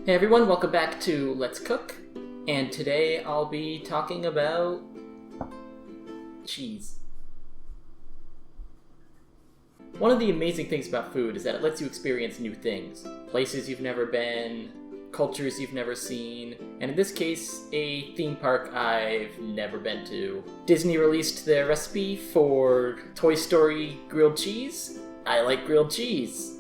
Hey everyone, welcome back to Let's Cook, and today I'll be talking about cheese. One of the amazing things about food is that it lets you experience new things, places you've never been, cultures you've never seen, and in this case, a theme park I've never been to. Disney released their recipe for Toy Story grilled cheese. I like grilled cheese.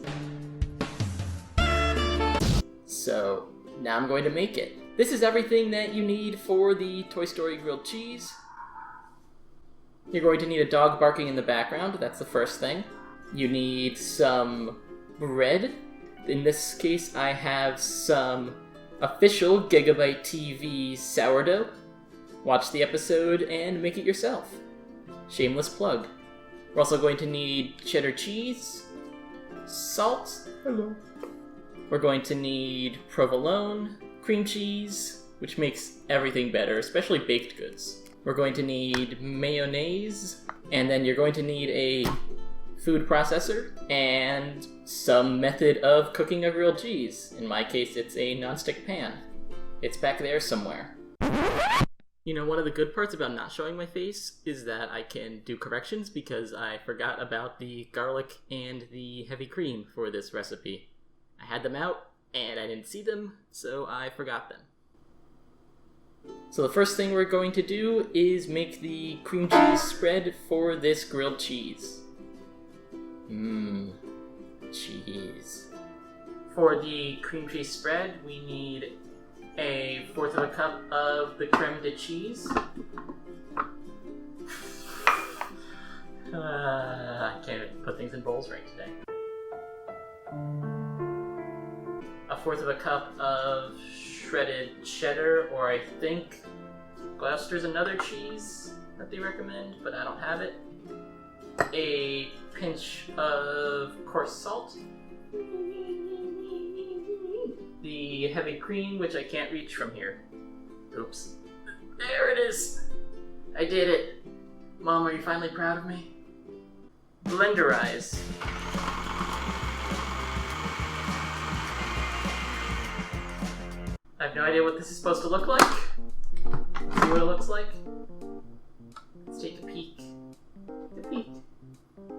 So, now I'm going to make it. This is everything that you need for the Toy Story grilled cheese. You're going to need a dog barking in the background, that's the first thing. You need some bread. In this case, I have some official Gigabyte TV sourdough. Watch the episode and make it yourself. Shameless plug. We're also going to need cheddar cheese, salt, hello. We're going to need provolone, cream cheese, which makes everything better, especially baked goods. We're going to need mayonnaise, and then you're going to need a food processor and some method of cooking a grilled cheese. In my case, it's a nonstick pan. It's back there somewhere. You know, one of the good parts about not showing my face is that I can do corrections because I forgot about the garlic and the heavy cream for this recipe. I had them out, and I didn't see them, so I forgot them. So the first thing we're going to do is make the cream cheese spread for this grilled cheese. Cheese. For the cream cheese spread, we need a 1/4 cup of the creme de cheese. I can't put things in bowls right today. A 1/4 cup of shredded cheddar, or I think Gloucester's another cheese that they recommend, but I don't have it. A pinch of coarse salt. The heavy cream, which I can't reach from here. Oops. There it is! I did it! Mom, are you finally proud of me? Blenderize. I have no idea what this is supposed to look like. See what it looks like? Let's take a peek.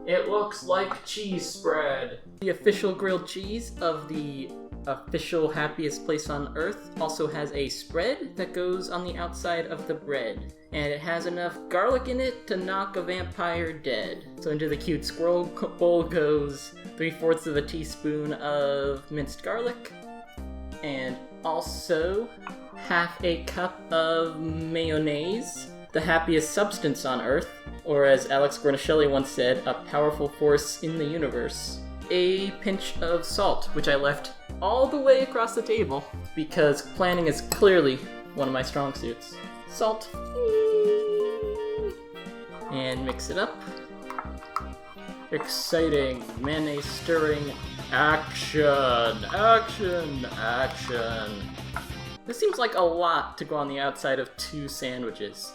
It looks like cheese spread. The official grilled cheese of the official happiest place on earth also has a spread that goes on the outside of the bread. And it has enough garlic in it to knock a vampire dead. So into the cute squirrel bowl goes 3/4 of a teaspoon of minced garlic. And also 1/2 cup of mayonnaise, the happiest substance on earth, or as Alex Guarnaschelli once said, a powerful force in the universe. A pinch of salt, which I left all the way across the table, because planning is clearly one of my strong suits. Salt. And mix it up. Exciting, mayonnaise stirring action. This seems like a lot to go on the outside of 2 sandwiches.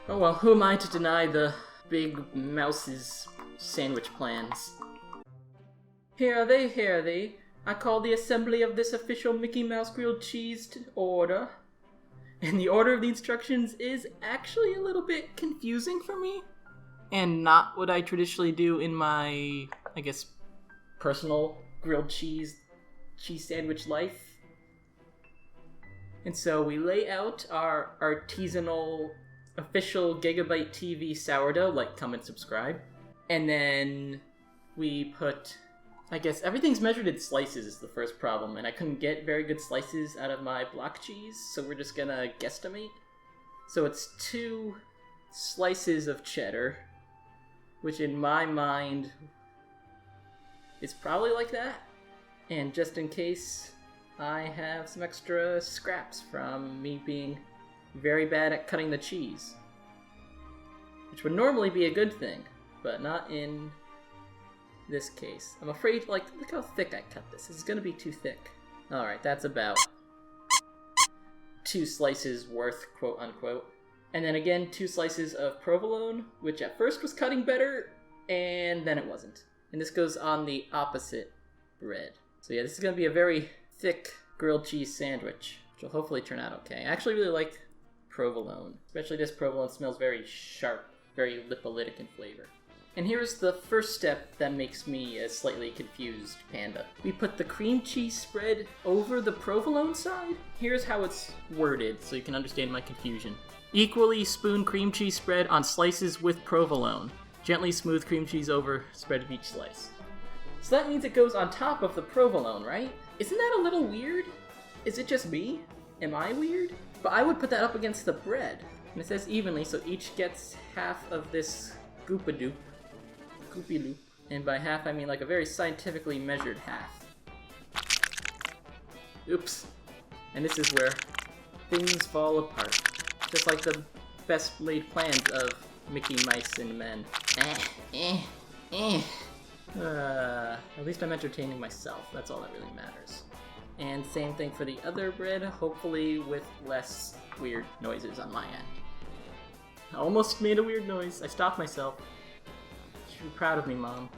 Oh well, who am I to deny the big mouse's sandwich plans? Hear thee. I call the assembly of this official Mickey Mouse grilled cheese to order. And the order of the instructions is actually a little bit confusing for me. And not what I traditionally do in my, I guess, personal grilled cheese sandwich life. And so we lay out our artisanal official Gigabyte TV sourdough, like, comment, subscribe. And then we put, I guess, everything's measured in slices is the first problem, and I couldn't get very good slices out of my block cheese, so we're just gonna guesstimate. So it's 2 slices of cheddar, which in my mind is probably like that. And just in case, I have some extra scraps from me being very bad at cutting the cheese. Which would normally be a good thing, but not in this case. I'm afraid, look how thick I cut this. This is gonna be too thick. Alright, that's about 2 slices worth, quote unquote. And then again, 2 slices of provolone, which at first was cutting better, and then it wasn't. And this goes on the opposite bread. So yeah, this is going to be a very thick grilled cheese sandwich, which will hopefully turn out okay. I actually really like provolone. Especially this provolone smells very sharp, very lipolytic in flavor. And here's the first step that makes me a slightly confused panda. We put the cream cheese spread over the provolone side. Here's how it's worded so you can understand my confusion. Equally spoon cream cheese spread on slices with provolone. Gently smooth cream cheese over spread of each slice. So that means it goes on top of the provolone, right? Isn't that a little weird? Is it just me? Am I weird? But I would put that up against the bread. And it says evenly, so each gets half of this goopa-doop. Goopy-loop. And by half, I mean like a very scientifically measured half. Oops. And this is where things fall apart. Just like the best laid plans of Mickey, Mice, and Men. At least I'm entertaining myself. That's all that really matters. And same thing for the other bread, hopefully with less weird noises on my end. I almost made a weird noise. I stopped myself. You should be proud of me, Mom.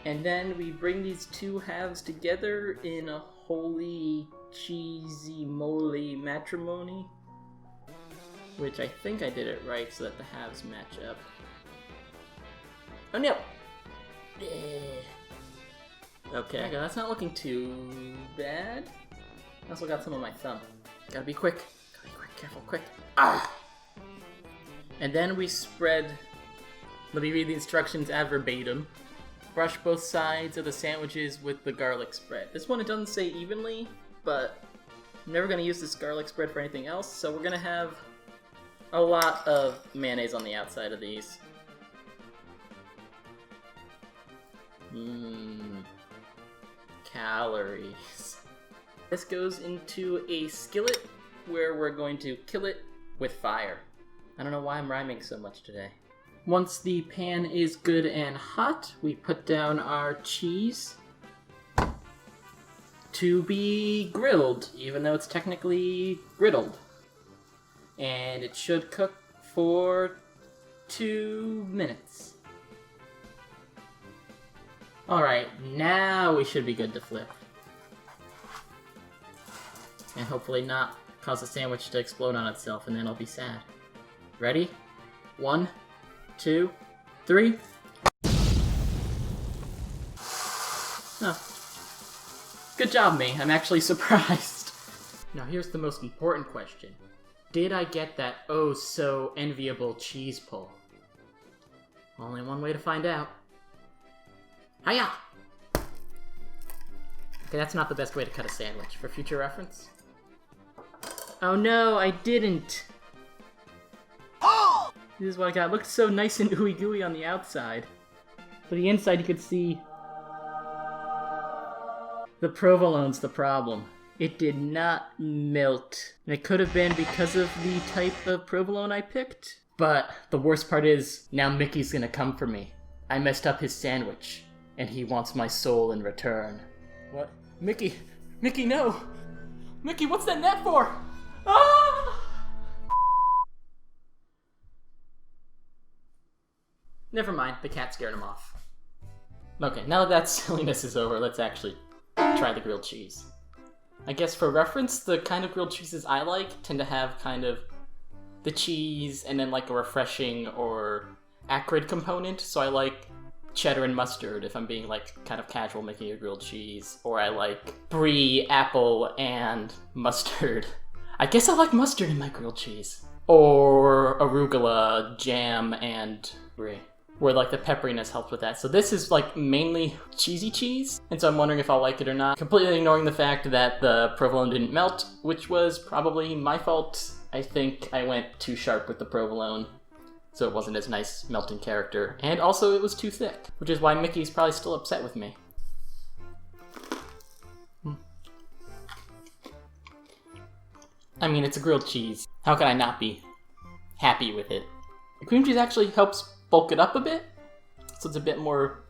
And then we bring these two halves together in a holy, cheesy, moly matrimony. Which I think I did it right so that the halves match up. Oh no! Okay, that's not looking too bad. I also got some on my thumb. Gotta be quick. Careful, quick. Ah! And then we spread. Let me read the instructions ad verbatim. Brush both sides of the sandwiches with the garlic spread. This one, it doesn't say evenly, but I'm never gonna use this garlic spread for anything else, so we're gonna have a lot of mayonnaise on the outside of these. Calories. This goes into a skillet where we're going to kill it with fire. I don't know why I'm rhyming so much today. Once the pan is good and hot, we put down our cheese to be grilled, even though it's technically griddled. And it should cook for 2 minutes. Alright, now we should be good to flip. And hopefully not cause the sandwich to explode on itself, and then I'll be sad. Ready? 1, 2, 3. Oh. Good job, me. I'm actually surprised. Now here's the most important question. Did I get that oh so enviable cheese pull? Only one way to find out. Hiya! Okay, that's not the best way to cut a sandwich. For future reference. Oh no, I didn't! This is what I got. It looked so nice and ooey gooey on the outside. But the inside you could see... the provolone's the problem. It did not melt. And it could have been because of the type of provolone I picked. But the worst part is, now Mickey's gonna come for me. I messed up his sandwich, and he wants my soul in return. What? Mickey! Mickey, no! Mickey, what's that net for? Ah! Never mind, the cat scared him off. Okay, now that silliness is over, let's actually try the grilled cheese. I guess for reference, the kind of grilled cheeses I like tend to have kind of the cheese and then like a refreshing or acrid component. So I like cheddar and mustard if I'm being like kind of casual making a grilled cheese. Or I like brie, apple, and mustard. I guess I like mustard in my grilled cheese. Or arugula, jam, and brie, where like the pepperiness helps with that. So this is like mainly cheesy cheese, and so I'm wondering if I'll like it or not. Completely ignoring the fact that the provolone didn't melt, which was probably my fault. I think I went too sharp with the provolone, so it wasn't as nice melting character. And also it was too thick, which is why Mickey's probably still upset with me. I mean, it's a grilled cheese. How could I not be happy with it? The cream cheese actually helps bulk it up a bit, so it's a bit more,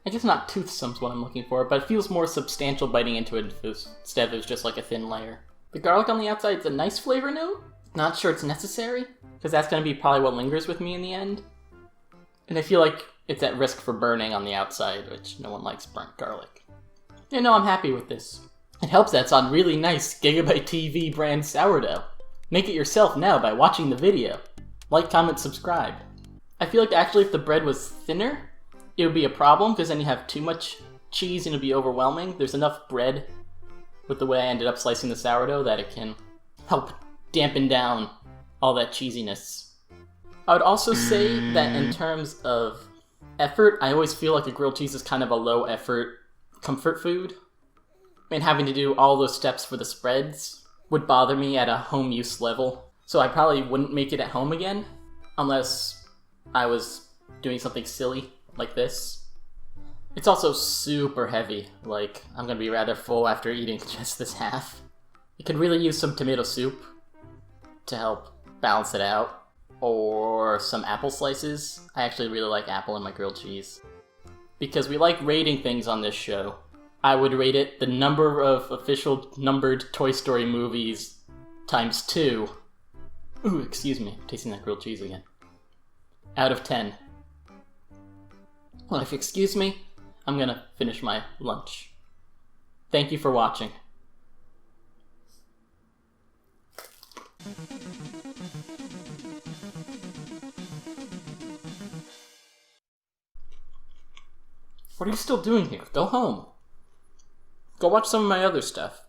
I guess not toothsome is what I'm looking for, but it feels more substantial biting into it instead of it was just like a thin layer. The garlic on the outside is a nice flavor note. Not sure it's necessary, because that's going to be probably what lingers with me in the end. And I feel like it's at risk for burning on the outside, which no one likes burnt garlic. Yeah, no, I'm happy with this. It helps that it's on really nice Gigabyte TV brand sourdough. Make it yourself now by watching the video. Like, comment, subscribe. I feel like actually if the bread was thinner, it would be a problem because then you have too much cheese and it would be overwhelming. There's enough bread with the way I ended up slicing the sourdough that it can help dampen down all that cheesiness. I would also say that in terms of effort, I always feel like a grilled cheese is kind of a low effort comfort food. And having to do all those steps for the spreads would bother me at a home use level. So I probably wouldn't make it at home again unless I was doing something silly like this. It's also super heavy. Like, I'm gonna be rather full after eating just this half. You could really use some tomato soup to help balance it out. Or some apple slices. I actually really like apple in my grilled cheese. Because we like rating things on this show, I would rate it the number of official numbered Toy Story movies times 2. Ooh, excuse me, I'm tasting that grilled cheese again. Out of 10. Well, if you excuse me, I'm gonna finish my lunch. Thank you for watching. What are you still doing here? Go home. Go watch some of my other stuff.